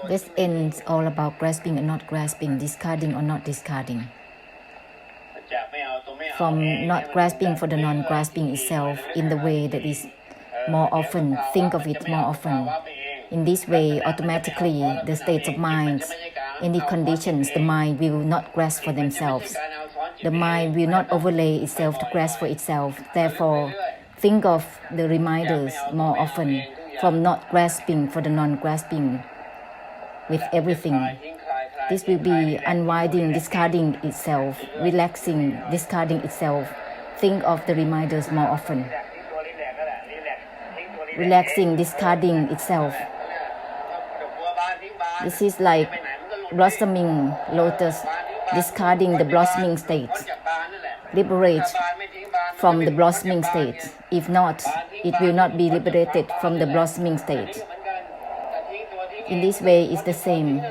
This ends all about grasping and not grasping, discarding or not discarding. From not grasping for the non-grasping itself in the way that is more often, think of it more often. In this way, automatically, the states of mind, any conditions, the mind will not grasp for themselves. The mind will not overlay itself to grasp for itself. Therefore, think of the reminders more often from not grasping for the non-grasping with everything. This will be unwinding, discarding itself, relaxing, discarding itself. Think of the reminders more often. Relaxing, discarding itself. This is like blossoming lotus, discarding the blossoming state. Liberate from the blossoming state. If not, it will not be liberated from the blossoming state. In this way, it's the same.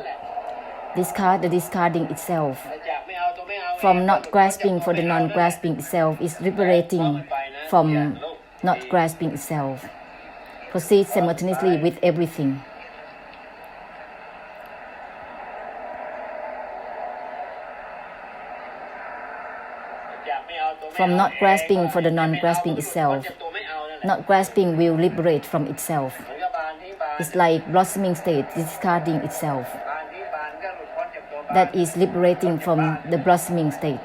Discard the discarding itself. From not grasping for the non-grasping itself is liberating from not grasping itself. Proceed simultaneously with everything. From not grasping for the non-grasping itself, not grasping will liberate from itself. It's like blossoming state, discarding itself. That is liberating from the blossoming state.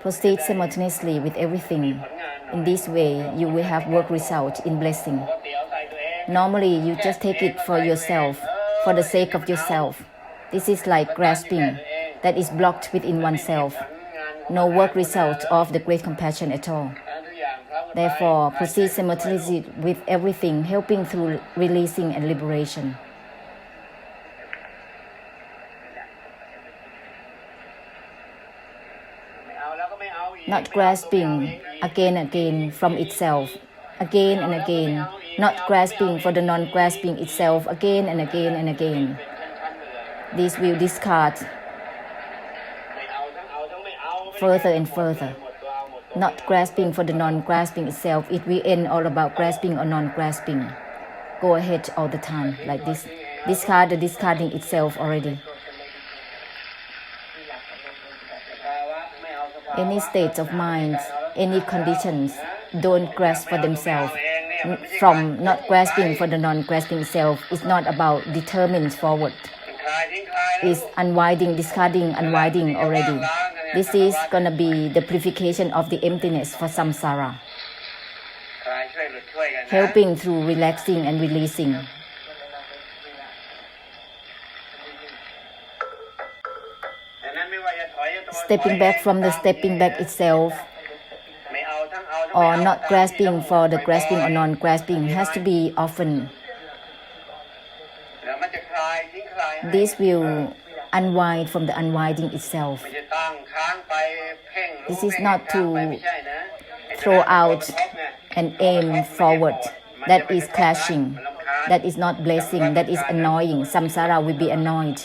Proceed simultaneously with everything. In this way, you will have work result in blessing. Normally, you just take it for yourself, for the sake of yourself. This is like grasping that is blocked within oneself. No work result of the great compassion at all. Therefore, proceed simultaneously with everything, helping through releasing and liberation. Not grasping again and again from itself, again and again. Not grasping for the non-grasping itself again and again and again. This will discard further and further. Not grasping for the non-grasping itself, it will end all about grasping or non-grasping. Go ahead all the time like this. Discard the discarding itself already. Any states of mind, any conditions, don't grasp for themselves. From not grasping for the non-grasping itself, it's not about determined forward. It's unwinding, discarding, unwinding already. This is going to be the purification of the emptiness for samsara. Helping through relaxing and releasing. Stepping back from the stepping back itself, or not grasping for the grasping or non-grasping, has to be often. This will unwind from the unwinding itself. This is not to throw out and aim forward. That is clashing. That is not blessing. That is annoying. Samsara will be annoyed.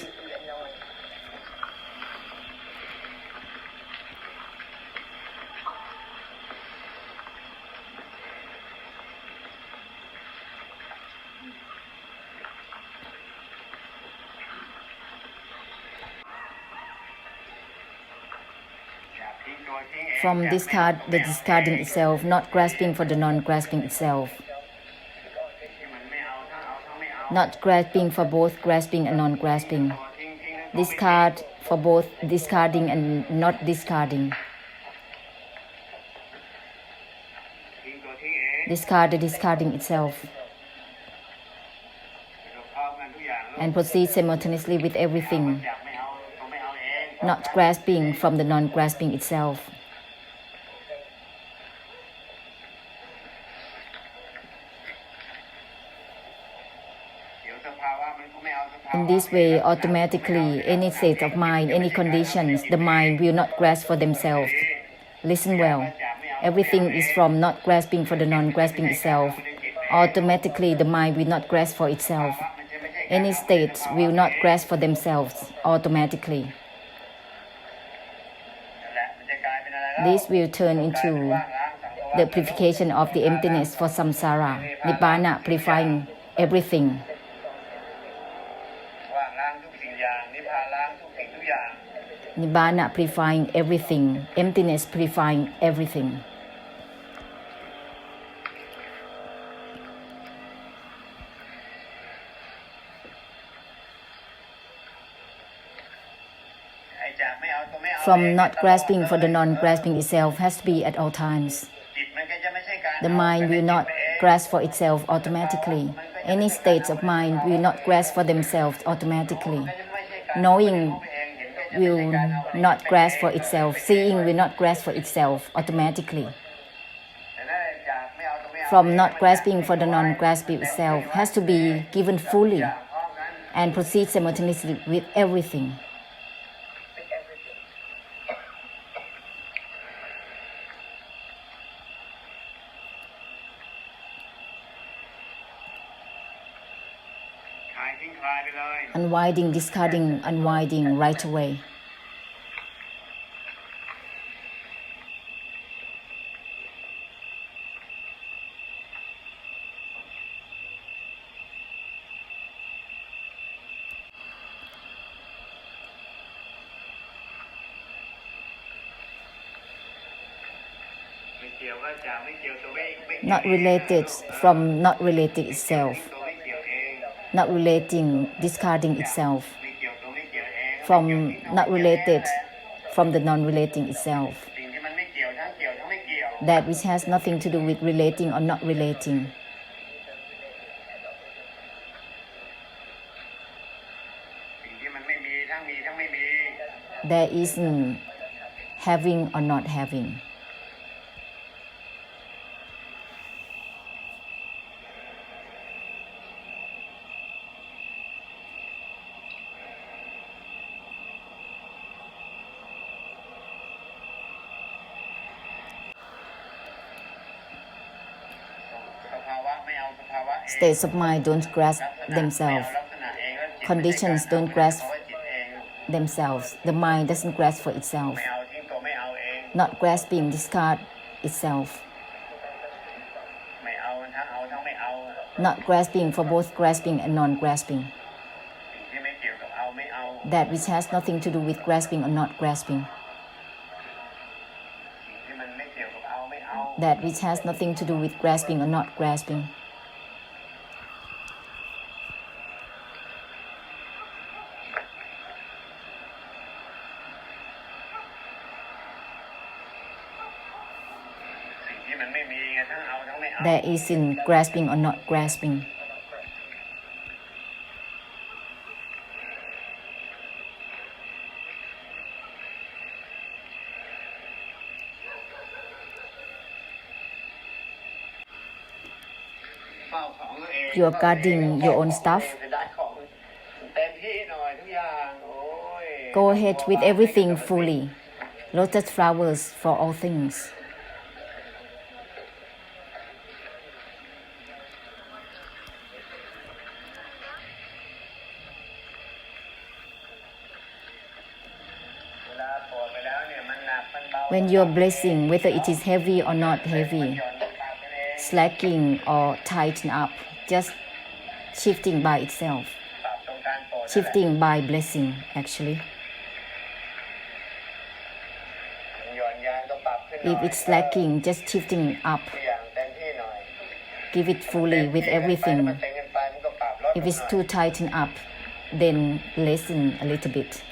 From discard the discarding itself, not grasping for the non-grasping itself. Not grasping for both grasping and non-grasping. Discard for both discarding and not discarding. Discard the discarding itself. And proceed simultaneously with everything. Not grasping from the non-grasping itself. In this way, automatically, any state of mind, any conditions, the mind will not grasp for themselves. Listen well. Everything is from not grasping for the non-grasping itself. Automatically, the mind will not grasp for itself. Any states will not grasp for themselves automatically. This will turn into the purification of the emptiness for samsara. Nibbana purifying everything. ว่างล้างทุกสิ่งอย่างนิพพานล้างทุกสิ่งทุกอย่าง Nibbana purifying everything. Emptiness purifying everything. From not grasping for the non-grasping itself has to be at all times. The mind will not grasp for itself automatically. Any states of mind will not grasp for themselves automatically. Knowing will not grasp for itself. Seeing will not grasp for itself automatically. From not grasping for the non-grasping itself has to be given fully and proceed simultaneously with everything. Unwinding, discarding, unwinding right away. Not related from not related itself. Not relating, discarding itself. From not related, from the non-relating itself. That which has nothing to do with relating or not relating. There isn't having or not having. States of mind don't grasp themselves. Conditions don't grasp themselves. The mind doesn't grasp for itself. Not grasping, discard itself. Not grasping for both grasping and non-grasping. That which has nothing to do with grasping or not grasping. That which has nothing to do with grasping or not grasping. There isn't grasping or not grasping. You are guarding your own stuff. Go ahead with everything fully. Lotus flowers for all things. When you are blessing, whether it is heavy or not heavy, slacking or tighten up, just shifting by itself, shifting by blessing actually. If it's slacking, just shifting up, give it fully with everything. If it's too tightened up, then lessen a little bit.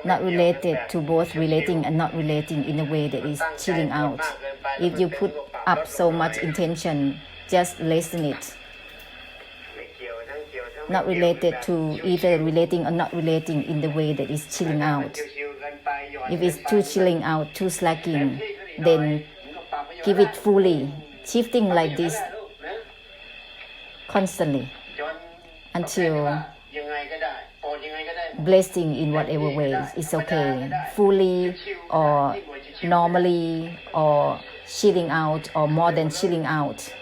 Not related to both relating and not relating in a way that is chilling out. If you put up so much intention, just lessen it. Not related to either relating or not relating in the way that is chilling out. If it's too chilling out, too slacking, then give it fully, shifting like this constantly until blessing in whatever ways is okay, fully or normally or chilling out or more than chilling out.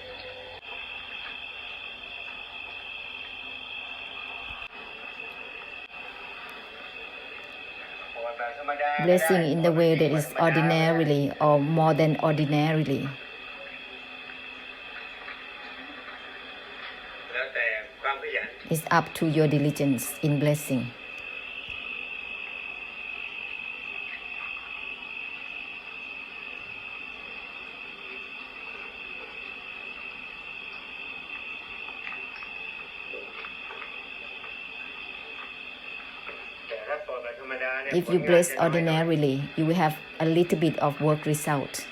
blessing in the way that is ordinarily or more than ordinarily. แล้วแต่ความขยัน It's up to your diligence in blessing. If you bless ordinarily, you will have a little bit of work result,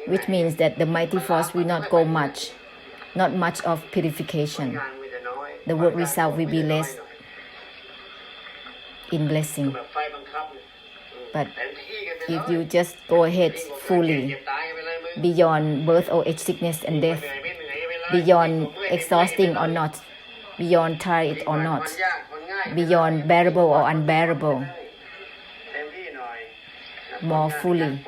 which means that the mighty force will not go much, not much of purification. The work result will be less in blessing. But if you just go ahead fully, beyond birth or age, sickness and death, beyond exhausting or not, beyond tired or not, beyond bearable or unbearable, more fully.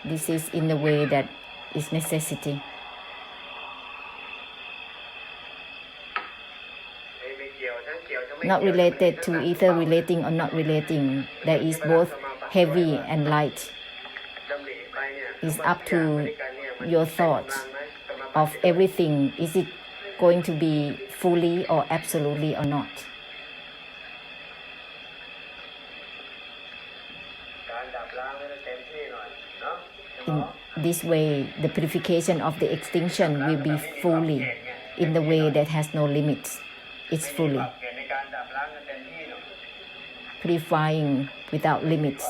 This is in the way that is necessity. Not related to either relating or not relating. There is both heavy and light. It's up to your thoughts of everything. Is it going to be fully or absolutely or not? In this way, the purification of the extinction will be fully in the way that has no limits. It's fully purifying without limits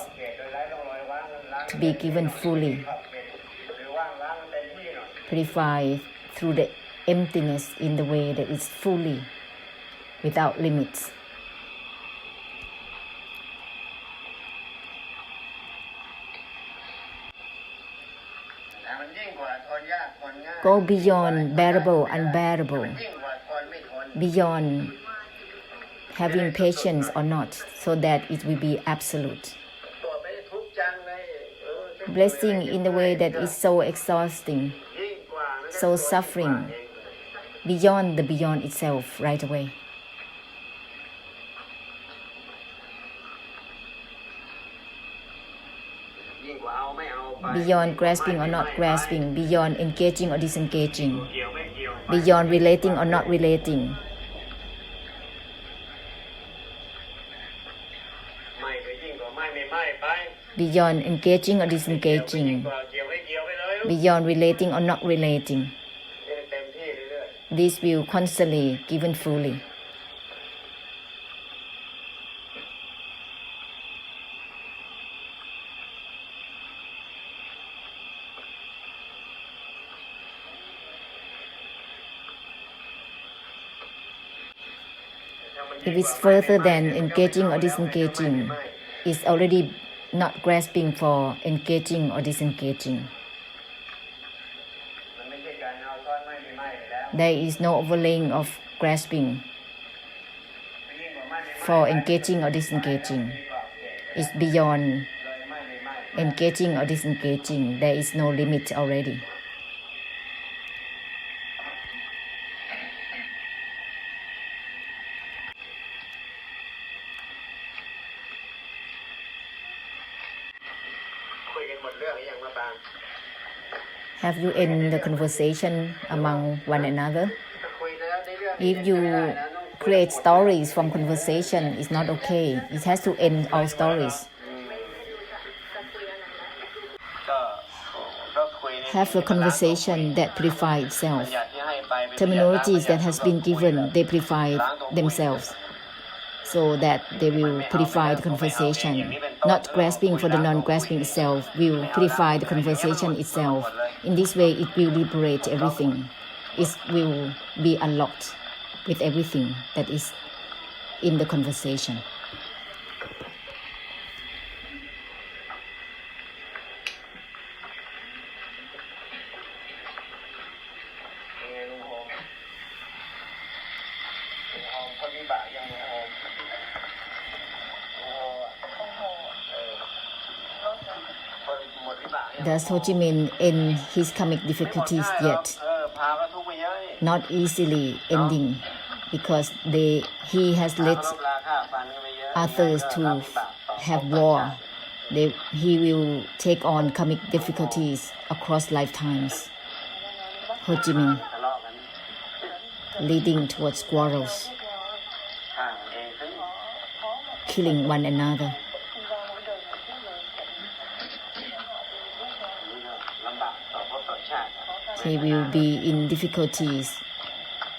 to be given fully. Purify through the emptiness in the way that is fully without limits. Go beyond bearable, unbearable, beyond having patience or not, so that it will be absolute. Blessing in the way that is so exhausting, so suffering, beyond the beyond itself right away. Beyond grasping or not grasping, beyond engaging or disengaging, beyond relating or not relating. Beyond engaging or disengaging, beyond relating or not relating. This will constantly given fully. If it's further than engaging or disengaging, it's already not grasping for engaging or disengaging. There is no overlaying of grasping for engaging or disengaging. It's beyond engaging or disengaging. There is no limit already. Have you ended the conversation among one another? If you create stories from conversation, it's not okay. It has to end all stories. Have a conversation that purifies itself. Terminologies that has been given, they purify themselves, so that they will purify the conversation. Not grasping for the non-grasping itself will purify the conversation itself. In this way, it will liberate everything. It will be unlocked with everything that is in the conversation. Does Ho Chi Minh end his karmic difficulties yet? not easily ending because he has let others to have war. He will take on karmic difficulties across lifetimes. Ho Chi Minh, leading towards quarrels, killing one another. He will be in difficulties,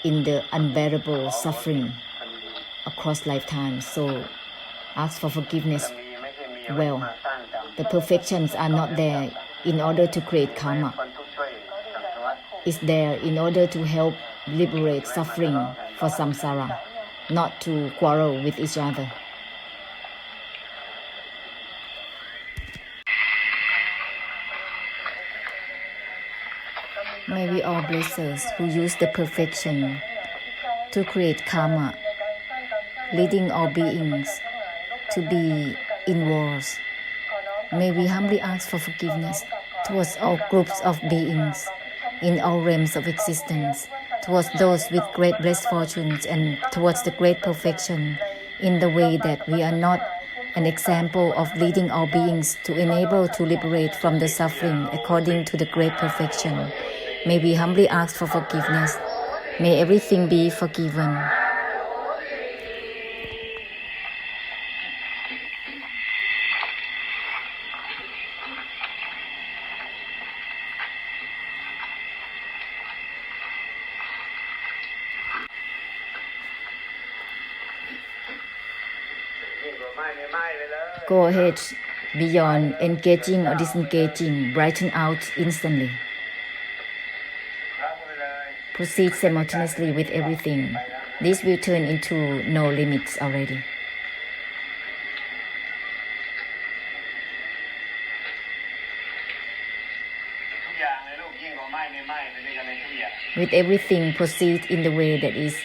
in the unbearable suffering across lifetimes. So ask for forgiveness. Well, the perfections are not there in order to create karma. It's there in order to help liberate suffering for samsara, not to quarrel with each other. May we all blessers who use the perfection to create karma, leading all beings to be in wars. May we humbly ask for forgiveness towards all groups of beings in all realms of existence, towards those with great blessed fortunes, and towards the great perfection in the way that we are not an example of leading all beings to enable to liberate from the suffering according to the great perfection. May we humbly ask for forgiveness. May everything be forgiven. Go ahead beyond engaging or disengaging, brighten out instantly. Proceed simultaneously with everything. This will turn into no limits already. With everything, proceed in the way that is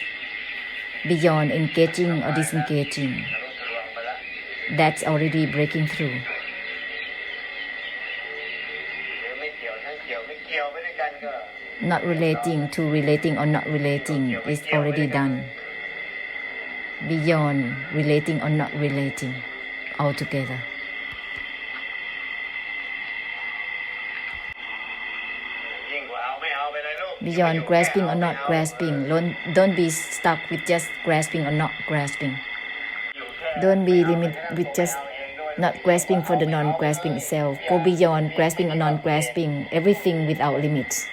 beyond engaging or disengaging. That's already breaking through. Not relating to relating or not relating is already done. Beyond relating or not relating altogether. Beyond grasping or not grasping, don't be stuck with just grasping or not grasping. Don't be limited with just not grasping for the non-grasping itself. Go beyond grasping or non-grasping, everything without limits.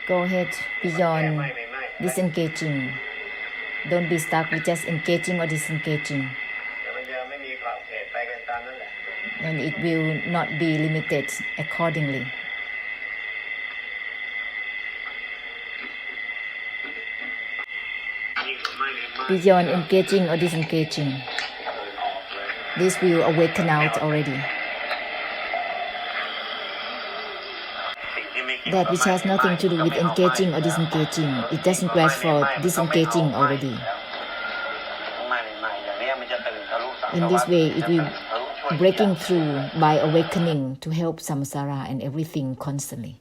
Go ahead beyond disengaging. Don't be stuck with just engaging or disengaging. And it will not be limited accordingly. Beyond engaging or disengaging. This will awaken out already. That which has nothing to do with engaging or disengaging. It doesn't grasp for disengaging already. In this way, it will breaking through by awakening to help samsara and everything constantly.